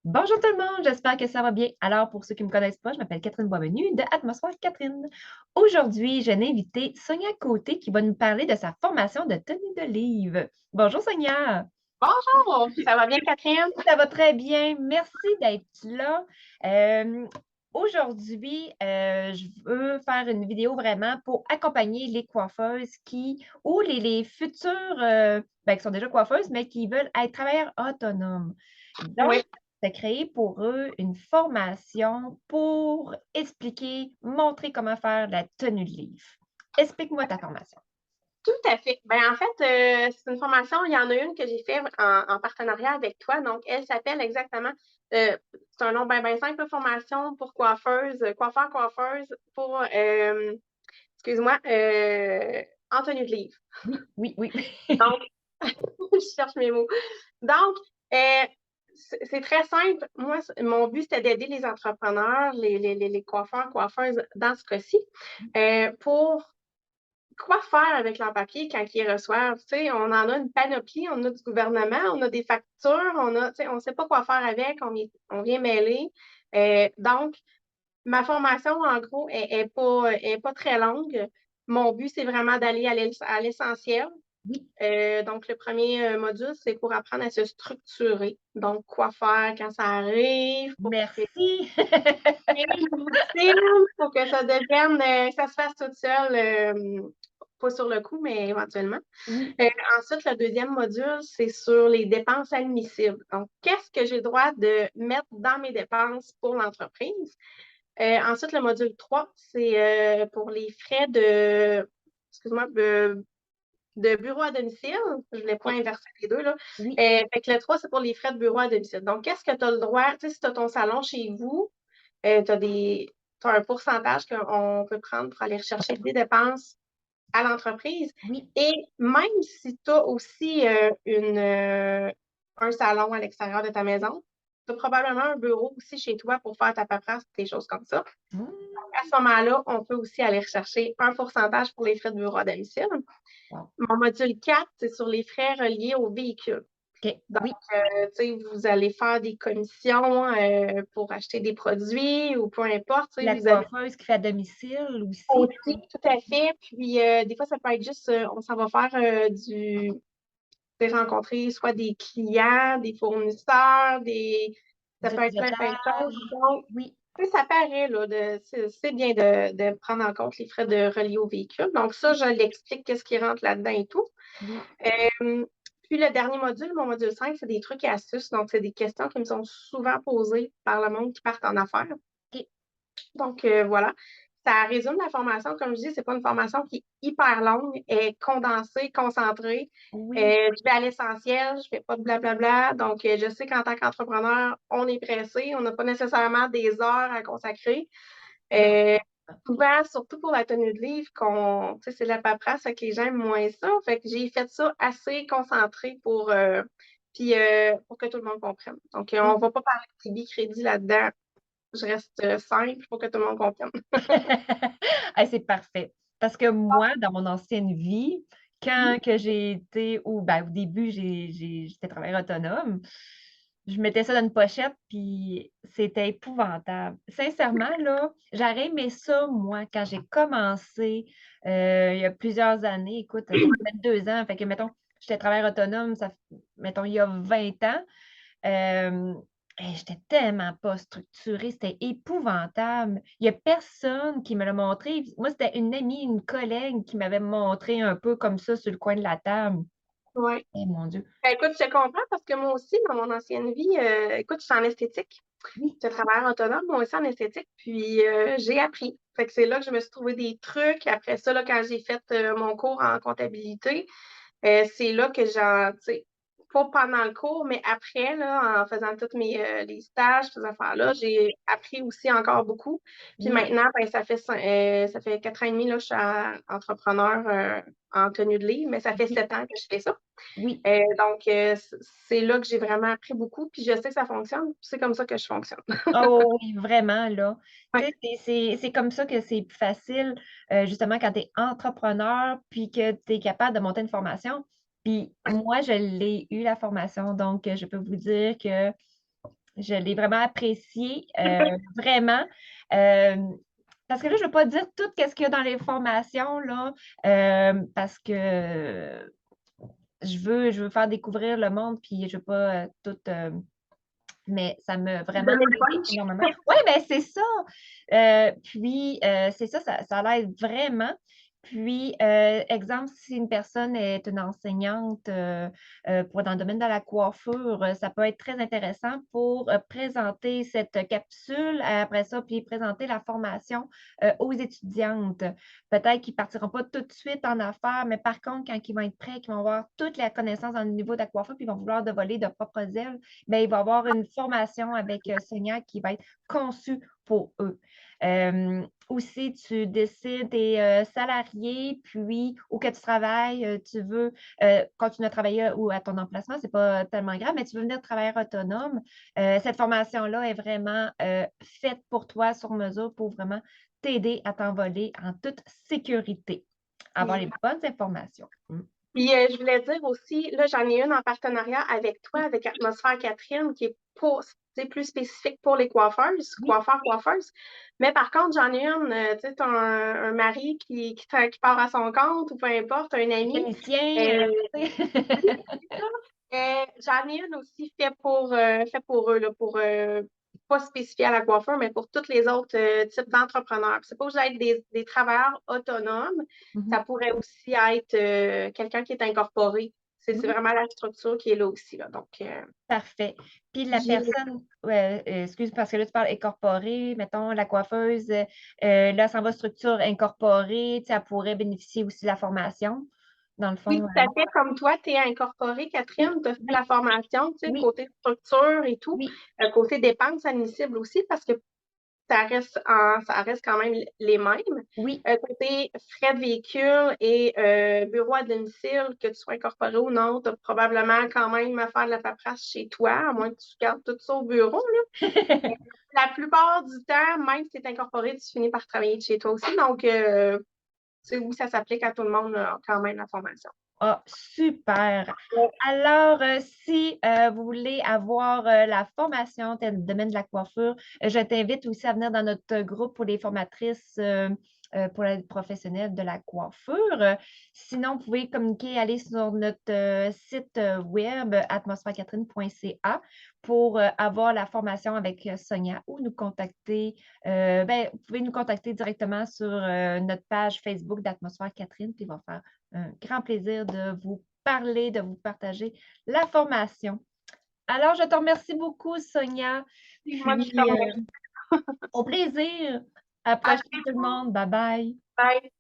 Bonjour tout le monde, j'espère que ça va bien. Alors, pour ceux qui ne me connaissent pas, je m'appelle Catherine Boisvenu de Atmosphère Catherine. Aujourd'hui, j'ai invité Sonia Côté qui va nous parler de sa formation de tenue de livre. Bonjour Sonia, Bonjour, ça va bien, Catherine? ça va très bien. Merci d'être là. Euh, Aujourd'hui, je veux faire une vidéo vraiment pour accompagner les coiffeuses ou les futures, qui sont déjà coiffeuses, mais qui veulent être travailleurs autonomes. Donc, Oui, c'est créé pour eux une formation pour expliquer, montrer comment faire la tenue de livre. Explique-moi ta formation. tout à fait. Ben, en fait, c'est une formation, il y en a une que j'ai fait en partenariat avec toi. Donc, elle s'appelle exactement, c'est un nom bien simple, formation pour coiffeuse, coiffeur-coiffeuse pour, excuse-moi, en tenue de livre. Oui, oui, oui. Donc, je cherche mes mots. Donc, euh, c'est très simple. Moi, mon but, c'était d'aider les entrepreneurs, les coiffeurs, coiffeuses dans ce cas-ci, pour quoi faire avec leur papier quand ils reçoivent. Tu sais, on en a une panoplie, on a du gouvernement, on a des factures, tu sais, on ne sait pas quoi faire avec, on vient mêler. Donc, ma formation, en gros, est pas très longue. Mon but, c'est vraiment d'aller à l'essentiel. Oui, Donc, le premier module, c'est pour apprendre à se structurer. Donc, quoi faire quand ça arrive, pour créer merci. une routine, pour que ça devienne, ça se fasse toute seule, pas sur le coup, mais éventuellement. Oui, Euh, Ensuite, le deuxième module, c'est sur les dépenses admissibles. Donc, qu'est-ce que j'ai le droit de mettre dans mes dépenses pour l'entreprise? Ensuite, le module 3, c'est pour les frais excuse-moi, de bureau à domicile. Je ne voulais pas inverser les deux, là. oui, Fait que le 3, c'est pour les frais de bureau à domicile. Donc, qu'est-ce que tu as le droit? Tu sais, si tu as ton salon chez vous, tu as un pourcentage qu'on peut prendre pour aller rechercher des dépenses à l'entreprise. oui. Et même si tu as aussi un salon à l'extérieur de ta maison, tu as probablement un bureau aussi chez toi pour faire ta paperasse, des choses comme ça. Hmm, À ce moment-là, on peut aussi aller rechercher un pourcentage pour les frais de bureau à domicile. wow. Mon module 4, c'est sur les frais reliés au véhicule. OK, Donc, oui, tu sais, vous allez faire des commissions pour acheter des produits ou peu importe. Tu sais, la vous avez coiffeuse qui fait à domicile aussi. aussi, tout à fait. Puis, des fois, ça peut être juste, on s'en va faire des rencontrer soit des clients, des fournisseurs, ça Du peut être plein de choses. réseautage. Donc, Oui, tu sais, ça paraît, là, c'est bien de prendre en compte les frais de reliés au véhicule. Donc, ça, oui, je l'explique, qu'est-ce qui rentre là-dedans et tout. oui. Euh, Puis le dernier module, mon module 5, c'est des trucs et astuces. Donc, c'est des questions qui me sont souvent posées par le monde qui part en affaires. OK, Donc, voilà. Ça résume la formation. Comme je dis, c'est pas une formation qui est hyper longue, elle est condensée, concentrée. oui. Je vais à l'essentiel, je fais pas de blablabla. Donc, je sais qu'en tant qu'entrepreneur, on est pressé. On n'a pas nécessairement des heures à consacrer. Non. Euh, Souvent, surtout pour la tenue de livre, tu sais, c'est de la paperasse, fait que les gens aiment moins ça. Fait que j'ai fait ça assez concentré pour que tout le monde comprenne. Donc, on Oui. ne va pas parler de débit crédit là-dedans. Je reste simple pour que tout le monde comprenne. Ah, c'est parfait. Parce que moi, dans mon ancienne vie, Mhm. quand que j'ai été, au début, j'étais travailleur autonome, je mettais ça dans une pochette, puis c'était épouvantable. Sincèrement, là, j'aurais aimé ça, moi, quand j'ai commencé, il y a plusieurs années. Écoute, ça fait 2 ans, fait que, mettons, j'étais travailleur autonome, mettons, il y a 20 ans. Euh, J'étais tellement pas structurée, c'était épouvantable. Il y a personne qui me l'a montré. Moi, c'était une amie, une collègue qui m'avait montré un peu comme ça sur le coin de la table. Ouais. Eh mon Dieu. Ben, écoute, je te comprends parce que moi aussi, dans mon ancienne vie, écoute, je suis en esthétique. Oui, Je travaille autonome, moi aussi en esthétique, puis j'ai appris. Fait que c'est là que je me suis trouvé des trucs. Après ça, là, quand j'ai fait mon cours en comptabilité, c'est là que tu sais, pas pendant le cours, mais après, là, en faisant tous les stages, ces affaires-là, j'ai appris aussi encore beaucoup. Puis oui, maintenant, ben, ça fait 4 ans et demi, là, je suis entrepreneur en tenue de livre, mais ça fait oui, 7 ans que je fais ça. oui. Donc, c'est là que j'ai vraiment appris beaucoup, puis je sais que ça fonctionne, puis c'est comme ça que je fonctionne. Oh oui, vraiment, là. Tu Ouais, sais, c'est comme ça que c'est plus facile, justement, quand tu es entrepreneur, puis que tu es capable de monter une formation. Puis moi, je l'ai eu, la formation, donc je peux vous dire que Je l'ai vraiment apprécié, vraiment. Parce que là, je ne veux pas dire tout ce qu'il y a dans les formations, là, parce que je veux faire découvrir le monde, puis je ne veux pas tout. Mais ça m'a vraiment Donner le aidé punch. énormément. Oui, ben c'est ça. Puis, c'est ça, ça l'aide vraiment. Puis, exemple, si une personne est une enseignante dans le domaine de la coiffure, ça peut être très intéressant pour présenter cette capsule, après ça, puis présenter la formation aux étudiantes. Peut-être qu'ils ne partiront pas tout de suite en affaires, mais par contre, quand ils vont être prêts, qu'ils vont avoir toute la connaissance dans le niveau de la coiffure, puis ils vont vouloir de voler de propres ailes, bien, il va y avoir une formation avec Sonia qui va être conçue pour eux. Aussi, tu décides, des salariés, puis où que tu travailles, tu veux continuer à travailler ou à ton emplacement, c'est pas tellement grave, mais tu veux venir travailler autonome. Cette formation-là est vraiment faite pour toi sur mesure pour vraiment t'aider à t'envoler en toute sécurité. Avoir les bonnes informations. Puis je voulais dire aussi, là, j'en ai une en partenariat avec toi, Oui, avec Atmosphère Catherine, qui est pour, c'est plus spécifique pour les coiffeuses, oui, coiffeurs, coiffeuses. Mais par contre, j'en ai une, tu sais, t'as un mari qui part à son compte ou peu importe, un ami. mécanicien. Euh, oui, Tu sais. c'est ça. J'en ai une aussi fait pour eux, là, pour pas spécifié à la coiffure, mais pour tous les autres types d'entrepreneurs. C'est pas juste être des travailleurs autonomes, ça Mhm. pourrait aussi être quelqu'un qui est incorporé. C'est Oui, vraiment la structure qui est là aussi. Là. Donc, parfait. Puis la j'ai personne, ouais, excuse, parce que là, tu parles incorporée, mettons, la coiffeuse, là, ça va structure incorporée, tu sais, elle pourrait bénéficier aussi de la formation, dans le oui, fond. tout à fait. Comme toi, tu es incorporé, Oui, Catherine, tu as fait oui, la formation, tu sais, oui, côté structure et tout, oui, côté dépenses admissibles aussi, parce que ça reste quand même les mêmes. oui. Côté frais de véhicule et bureau à domicile, que tu sois incorporé ou non, tu as probablement quand même à faire de la paperasse chez toi, à moins que tu gardes tout ça au bureau. Là. La plupart du temps, même si tu es incorporé, tu finis par travailler de chez toi aussi. Donc, c'est où ça s'applique à tout le monde, quand même, la formation. Ah, super. Alors, si vous voulez avoir la formation dans le domaine de la coiffure, je t'invite aussi à venir dans notre groupe pour les formatrices pour les professionnels de la coiffure. Sinon, vous pouvez communiquer, aller sur notre site web atmosphèrecatherine.ca pour avoir la formation avec Sonia ou nous contacter. Ben, vous pouvez nous contacter directement sur notre page Facebook d'Atmosphère Catherine, puis on va faire un grand plaisir de vous parler, de vous partager la formation. Alors, je te remercie beaucoup, Sonia. Moi, je te Puis, remercie. au plaisir. À la prochaine, tout le monde. Bye bye. Bye.